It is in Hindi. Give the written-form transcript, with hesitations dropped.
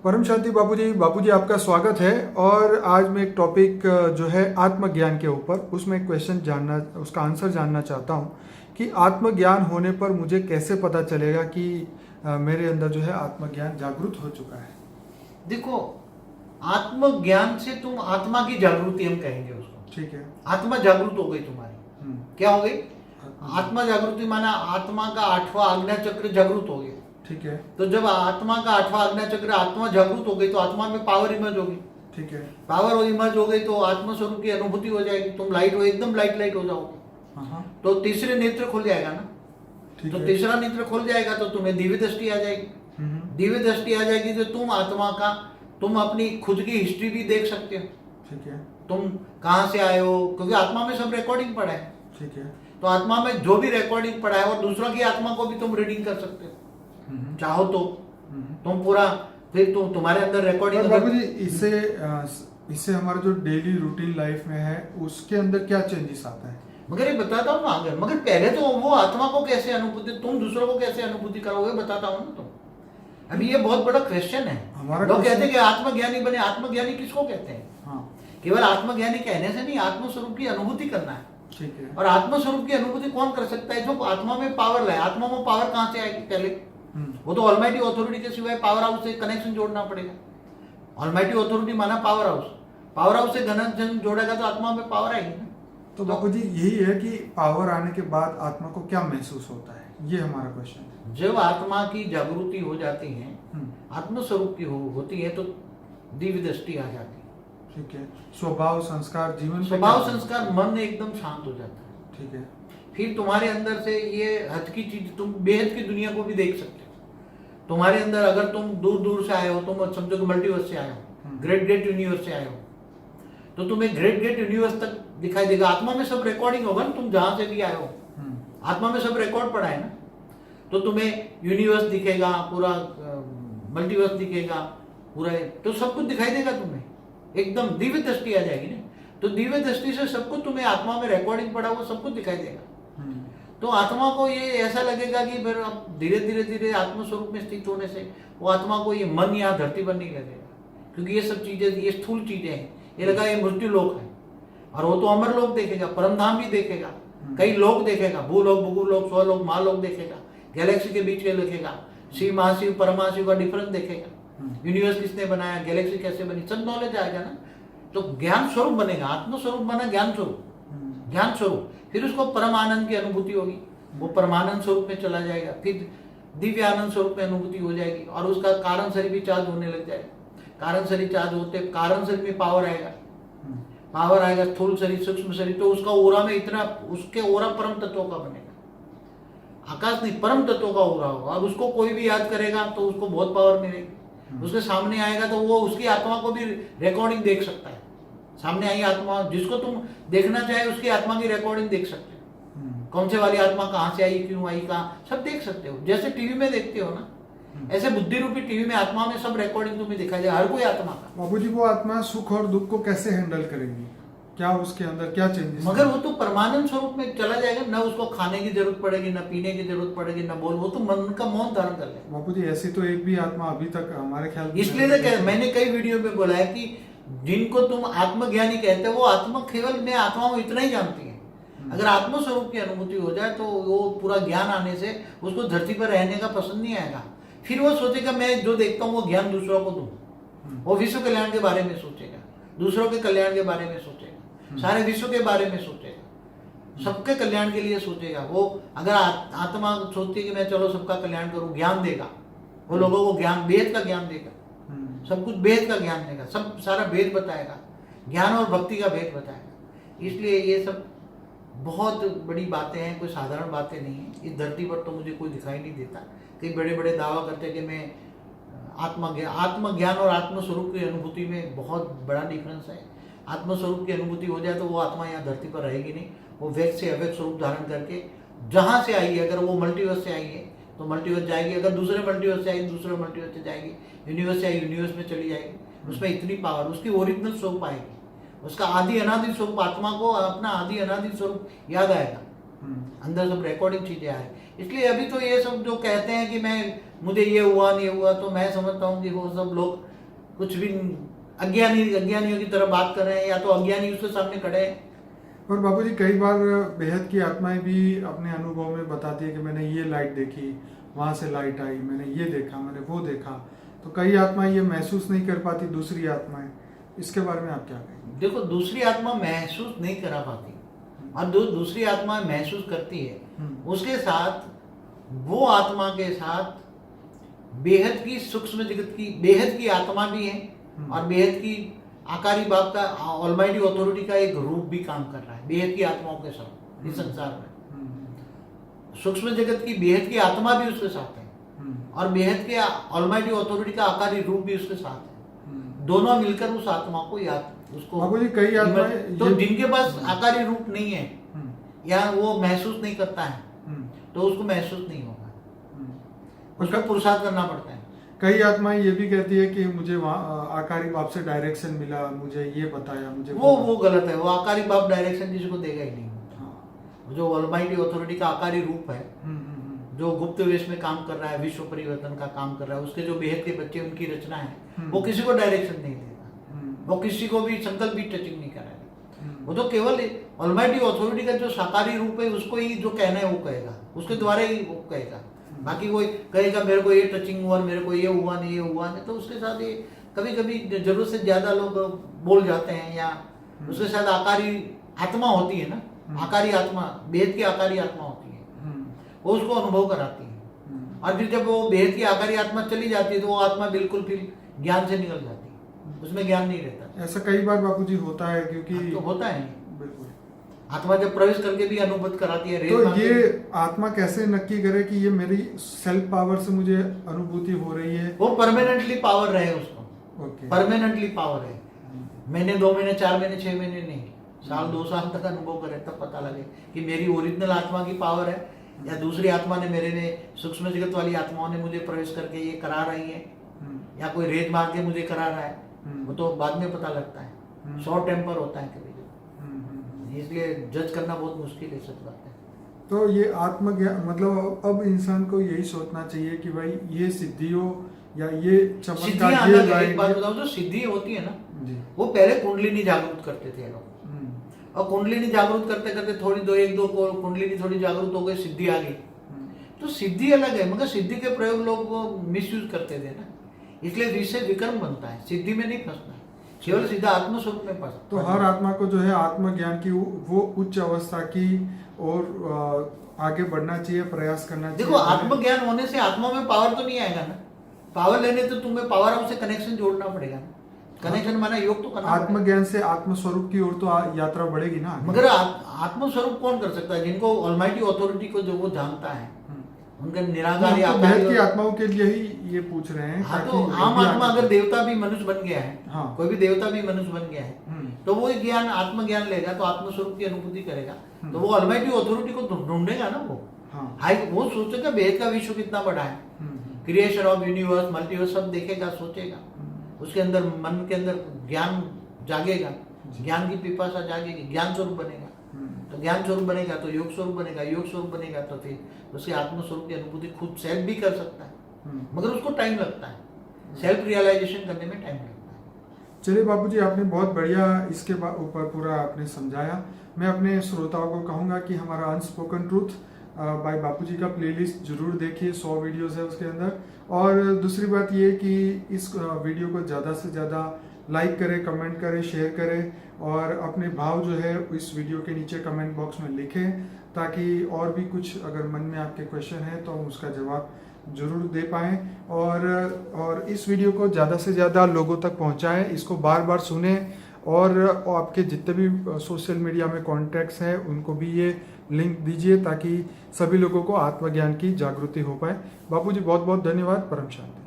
परम शांति बापूजी आपका स्वागत है। और आज मैं एक टॉपिक जो है आत्मज्ञान के ऊपर, उसमें एक क्वेश्चन जानना, उसका आंसर जानना चाहता हूँ कि आत्मज्ञान होने पर मुझे कैसे पता चलेगा कि मेरे अंदर जो है आत्मज्ञान जागृत हो चुका है। देखो, आत्मज्ञान से तुम आत्मा की जागृति हम कहेंगे उसको। ठीक है। आत्मा जागृत हो गई तुम्हारी। क्या हो गई? आत्मा जागृति माना आत्मा का 8वां आज्ञा चक्र जागृत हो गया। ठीक है। तो जब आत्मा का 8वां आज्ञा चक्र आत्मा जागृत हो गई तो आत्मा में पावर इमर्ज होगी। ठीक है। पावर इमर्ज हो गई तो आत्म स्वरूप की अनुभूति हो जाएगी। तुम लाइट हो, एकदम लाइट हो जाओगे। तो तीसरे नेत्र खुल जाएगा ना। तो तीसरा नेत्र खुल जाएगा तो तुम्हें दिव्य दृष्टि आ जाएगी। दिव्य दृष्टि आ जाएगी तो तुम आत्मा का, तुम अपनी खुद की हिस्ट्री भी देख सकते हो। ठीक है। तुम कहाँ से आए हो, क्योंकि आत्मा में सब रिकॉर्डिंग पड़ा है। ठीक है। तो आत्मा में जो भी रिकॉर्डिंग पड़ा है और दूसरों की आत्मा को भी तुम रीडिंग कर सकते हो चाहो तो। तुम पूरा, फिर तुम्हारे अंदर रिकॉर्डिंग। बाबूजी इससे हमारा जो डेली रूटीन लाइफ में है उसके अंदर क्या चेंजेस आता है? मगर ये बताता हूँ ना आगे। मगर पहले तो वो आत्मा को कैसे अनुभूति, तुम दूसरों को कैसे अनुभूति करोगे बताता हूँ ना तुम। अभी ये बहुत बड़ा क्वेश्चन है। लोग कहते हैं कि आत्मज्ञानी बने। आत्मज्ञानी किसको कहते हैं? केवल आत्मज्ञानी कहने से नहीं, आत्मस्वरूप की अनुभूति करना है। ठीक है। और आत्मस्वरूप की अनुभूति कौन कर सकता है? जो आत्मा में पावर लाए। आत्मा में पावर कहाँ से आएगी? पहले वो तो ऑलमाइटी अथॉरिटी के सिवाय पावर हाउस से कनेक्शन जोड़ना पड़ेगा। ऑलमाइटी अथॉरिटी माना पावर हाउस। पावर हाउस से कनेक्शन जोड़ेगा तो आत्मा में पावर आएगी ना। तो बापूजी यही है कि पावर आने के बाद आत्मा को क्या महसूस होता है, ये हमारा क्वेश्चन है। जब आत्मा की जागृति हो जाती है, आत्मस्वरूप की होती है तो दिव्य दृष्टि आ जाती है। ठीक है। स्वभाव संस्कार, जीवन स्वभाव संस्कार, मन एकदम शांत हो जाता है। ठीक है। फिर तुम्हारे अंदर से ये हद की चीज, तुम बेहद की दुनिया को भी देख सकते हो। तुम्हारे अंदर अगर तुम दूर दूर से आए हो, तुम समझो कि मल्टीवर्स से आए हो, ग्रेट यूनिवर्स से आए हो, तो तुम्हें ग्रेट यूनिवर्स तक दिखाई देगा। आत्मा में सब रिकॉर्डिंग होगा ना, तुम जहां से भी आए हो आत्मा में सब रिकॉर्ड पड़ा है ना। तो तुम्हें यूनिवर्स दिखेगा, पूरा मल्टीवर्स दिखेगा, पूरा, तो सब कुछ दिखाई देगा तुम्हें। एकदम दिव्य दृष्टि आ जाएगी ना। तो दिव्य दृष्टि से सब कुछ तुम्हें आत्मा में रिकॉर्डिंग पड़ा हुआ सब कुछ दिखाई देगा। तो आत्मा को ये ऐसा लगेगा कि फिर अब धीरे धीरे आत्म स्वरूप में स्थित होने से वो आत्मा को ये मन यहाँ धरती पर नहीं लगेगा, क्योंकि ये सब चीजें, ये स्थूल चीजें हैं। ये लगा ये मृत्यु लोक है, और वो तो अमर लोक देखेगा, परमधाम भी देखेगा, कई लोक देखेगा, भूलोक, भूगुलोक, स्वलोक, महालोक देखेगा, गैलेक्सी के बीच के देखेगा, शिव, महाशिव, परमाशिव का डिफरेंस देखेगा, यूनिवर्स किसने बनाया, गैलेक्सी कैसे बनी, सब नॉलेज आएगा ना। तो ज्ञान स्वरूप बनेगा। आत्म स्वरूप बना ज्ञान स्वरूप। ज्ञान स्वरूप, फिर उसको परम आनंद की अनुभूति होगी, वो परमानंद स्वरूप में चला जाएगा। फिर दिव्य आनंद स्वरूप में अनुभूति हो जाएगी, और उसका कारण शरीर भी चार्ज होने लग जाएगा। कारण शरीर चार्ज होते, कारण शरीर में पावर आएगा। पावर आएगा, स्थूल शरीर, सूक्ष्म शरीर, तो उसका ओरा में इतना, उसके ओरा परम तत्वों का बनेगा। आकाश नहीं, परम तत्वों का ओरा होगा। अब उसको कोई भी याद करेगा तो उसको बहुत पावर मिलेगी। उसके सामने आएगा तो वो उसकी आत्मा को भी रिकॉर्डिंग देख सकता है। सामने आई आत्मा, जिसको तुम देखना चाहे उसकी आत्मा की रिकॉर्डिंग देख सकते हो। कौन से वाली आत्मा कहाँ से आई, क्यों आई, कहाँ, सब देख सकते हो। जैसे टीवी में देखते हो ना, ऐसे बुद्धि रूपी टीवी में आत्मा में सब रिकॉर्डिंग तुम्हें दिखाई दे, हर कोई आत्मा का। बाबूजी वो आत्मा सुख और दुख को कैसे हैंडल करेगी? क्या उसके अंदर क्या चेंजेस? मगर वो तो परमानंद स्वरूप में चला जाएगा ना। उसको खाने की जरूरत पड़ेगी, ना पीने की जरूरत पड़ेगी, ना बोल, वो तो मन का मौन धारण कर लेगा। बाबूजी ऐसी तो एक भी आत्मा अभी तक हमारे ख्याल, इसलिए तो मैंने कई वीडियो में बोला है कि जिनको तुम आत्मज्ञानी कहते हो, वो आत्मा केवल मैं आत्मा को इतना ही जानती है। अगर आत्म स्वरूप की अनुभूति हो जाए तो वो पूरा ज्ञान आने से उसको धरती पर रहने का पसंद नहीं आएगा। फिर वो सोचेगा मैं जो देखता हूँ वो ज्ञान दूसरों को दूं। वो विश्व कल्याण के बारे में सोचेगा, दूसरों के कल्याण के बारे में सोचेगा, सारे विश्व के बारे में सोचेगा, सबके कल्याण के लिए सोचेगा। वो अगर आत्मा सोचती है कि मैं चलो सबका कल्याण करूं, ज्ञान देगा। वो लोगों को ज्ञान, वेद का ज्ञान देगा, सब कुछ वेद का ज्ञान देगा, सब सारा भेद बताएगा, ज्ञान और भक्ति का भेद बताएगा। इसलिए ये सब बहुत बड़ी बातें हैं, कोई साधारण बातें नहीं है। इस धरती पर तो मुझे कोई दिखाई नहीं देता। कई बड़े बड़े दावा करते हैं कि मैं आत्मज्ञान और आत्मस्वरूप की अनुभूति में बहुत बड़ा डिफरेंस है। आत्मस्वरूप की अनुभूति हो जाए तो वो आत्मा यहाँ धरती पर रहेगी नहीं। वो व्यक्त से अव्यक्त स्वरूप धारण करके जहाँ से आई है, अगर वो मल्टीवर्स से आई है तो मल्टीवर्स जाएगी, अगर दूसरे मल्टीवर्स से आई दूसरे मल्टीवर्स से जाएगी, यूनिवर्स से आई यूनिवर्स में चली जाएगी। उसमें इतनी पावर, उसकी ओरिजिनल स्वरूप आएगी, उसका आदि अनादि स्वरूप, आत्मा को अपना आदि अनादि स्वरूप याद आएगा। अंदर सब रिकॉर्डिंग चीजें आए। इसलिए अभी तो ये सब जो कहते हैं कि मैं मुझे ये हुआ नहीं हुआ, तो मैं समझता हूँ कि वो सब लोग कुछ भी अज्ञानियों की तरह बात कर रहे हैं, या तो अज्ञानी उसके सामने खड़े हैं। और बापूजी कई बार बेहद की आत्माएं भी अपने अनुभव में बताती है कि मैंने ये लाइट देखी, वहाँ से लाइट आई, मैंने ये देखा, मैंने वो देखा। तो कई आत्माएं ये महसूस नहीं कर पाती, दूसरी आत्माएं, इसके बारे में आप क्या कहेंगे? देखो, दूसरी आत्मा महसूस नहीं करा पाती, और दूसरी आत्मा महसूस करती है, उसके साथ, वो आत्मा के साथ बेहद की सूक्ष्म जगत की बेहद की आत्मा भी है, और बेहद की आकारी बाप का ऑलमाइटी ऑथोरिटी का एक रूप भी काम कर रहा है बेहद की आत्माओं के साथ इस संसार में। सूक्ष्म जगत की बेहद की आत्मा भी उसके साथ है, और बेहद के ऑलमाइटी ऑथोरिटी का आकारी रूप भी उसके साथ है। दोनों मिलकर उस आत्मा को उसको कई आत्माएं तो जिनके पास आकारी रूप नहीं है या वो महसूस नहीं करता है, तो उसको महसूस नहीं होगा, उसका पुरुषार्थ करना पड़ता है। कई आत्माएं ये भी कहती है कि मुझे वहाँ आकारी बाप से डायरेक्शन मिला, मुझे ये बताया, मुझे वो गलत है। वो आकारी बाप डायरेक्शन किसी को देगा ही नहीं। हाँ। जो ऑलमाइटी ऑथोरिटी का आकारी रूप है, जो गुप्त वेश में काम कर रहा है, विश्व परिवर्तन का काम कर रहा है, उसके जो बेहद के बच्चे, उनकी रचना है, वो किसी को डायरेक्शन नहीं देगा, वो किसी को भी संकल्प भी टचिंग नहीं कराएगा। वो तो केवल ऑलमाइटी ऑथोरिटी का जो साकारी रूप है, उसको ही जो कहना है वो कहेगा, उसके द्वारा ही वो कहेगा। बाकी कोई कहेगा मेरे को ये टचिंग हुआ, मेरे को ये हुआ नहीं, ये हुआ नहीं, तो उसके साथ ये कभी कभी जरूरत से ज्यादा लोग बोल जाते हैं, या उसके साथ आकारी आत्मा होती है ना, आकारी आत्मा, बेहद की आकारी आत्मा होती है, वो उसको अनुभव कराती है। और फिर जब वो बेहद की आकारी आत्मा चली जाती है, तो वो आत्मा बिल्कुल फिर ज्ञान से निकल जाती है, उसमें ज्ञान नहीं रहता। ऐसा कई बार बापूजी होता है, क्योंकि तो होता है बिल्कुल आत्मा जब प्रवेश करके भी अनुभूत कराती है। तो ये आत्मा कैसे नक्की करे कि ये मेरी सेल्फ पावर से मुझे अनुभूति हो रही है? वो परमानेंटली पावर रहे उसको, परमानेंटली पावर है। महीने, 2 महीने, 4 महीने, 6 महीने नहीं, साल 2 साल तक अनुभव करे, तब पता लगे कि मेरी ओरिजिनल आत्मा की पावर है, या दूसरी आत्मा ने, मेरे ने, सूक्ष्म जगत वाली आत्माओं ने मुझे प्रवेश करके ये करा रही है, या कोई रेत मार के मुझे करा रहा है। वो तो बाद में पता लगता है, शॉर्ट टेम्पर होता है कभी, इसलिए जज करना बहुत मुश्किल है, सच बात है। तो ये आत्मज्ञान मतलब अब इंसान को यही सोचना चाहिए कि भाई ये सिद्धियों या ये चमत्कार, ये एक बात बताओ, जो सिद्धि होती है ना, वो पहले कुंडलिनी जागरूक करते थे लोग, और कुंडलिनी जागरूक करते करते थोड़ी एक दो कुंडलिनी थोड़ी जागरूक हो गई, सिद्धि आ गई। तो सिद्धि अलग है, मगर सिद्धि के प्रयोग लोग मिसयूज करते थे ना, इसलिए विषय विक्रम बनता है। सिद्धि में नहीं फंसना, केवल सीधा आत्मस्वरूप में फंसना। तो हर आत्मा को जो है आत्मज्ञान की वो उच्च अवस्था की और आगे बढ़ना चाहिए, प्रयास करना चाहिए। देखो, आत्मज्ञान होने से आत्मा में पावर तो नहीं आएगा ना, पावर लेने तो तुम्हें पावर हाउस से कनेक्शन जोड़ना पड़ेगा ना, कनेक्शन माना योग तो करना। आत्मज्ञान से आत्मस्वरूप की ओर तो यात्रा बढ़ेगी ना। मगर आत्मस्वरूप कौन कर सकता है? जिनको ऑलमाइटी ऑथोरिटी को जो वो जानता है, उनके निराकारी की आत्माओं के लिए ही ये पूछ रहे हैं। हाँ, तो आम आत्मा अगर देवता भी मनुष्य बन गया है, हाँ, कोई भी देवता भी मनुष्य बन गया है, तो वो ज्ञान, आत्मज्ञान लेगा, तो आत्मस्वरूप की अनुभूति करेगा, तो वो ऑलमाइटी ऑथोरिटी को ढूंढेगा ना। वो हाँ, वो सोचेगा बेहद का विश्व कितना बड़ा है, क्रिएशन ऑफ यूनिवर्स, मल्टीवर्स सब देखेगा, सोचेगा, उसके अंदर, मन के अंदर ज्ञान जागेगा, ज्ञान की पिपासा जागेगी, ज्ञान स्वरूप बनेगा। तो ज्ञान स्वरूप बनेगा तो योग स्वरूप बनेगा, योग स्वरूप बनेगा तो फिर उसके आत्मस्वरूप की अनुभूति खुद सेल्फ भी कर सकता है, मगर उसको टाइम लगता है, सेल्फ रियलाइजेशन करने में टाइम लगता है। चलिए बापूजी, आपने बहुत बढ़िया इसके ऊपर पूरा आपने समझाया। मैं अपने श्रोताओं को कहूँगा कि हमारा अनस्पोकन ट्रूथ बाय बापूजी का प्लेलिस्ट जरूर देखिए, 100 वीडियोस है उसके अंदर। और दूसरी बात ये कि इस वीडियो को ज़्यादा से ज़्यादा लाइक करें, कमेंट करें, शेयर करें, और अपने भाव जो है इस वीडियो के नीचे कमेंट बॉक्स में लिखें, ताकि और भी कुछ अगर मन में आपके क्वेश्चन है तो हम उसका जवाब जरूर दे पाएँ। और इस वीडियो को ज़्यादा से ज़्यादा लोगों तक पहुंचाएं, इसको बार बार सुने, और आपके जितने भी सोशल मीडिया में कॉन्टैक्ट्स हैं उनको भी ये लिंक दीजिए, ताकि सभी लोगों को आत्मज्ञान की जागृति हो पाए। बापूजी बहुत बहुत धन्यवाद। परम शांति।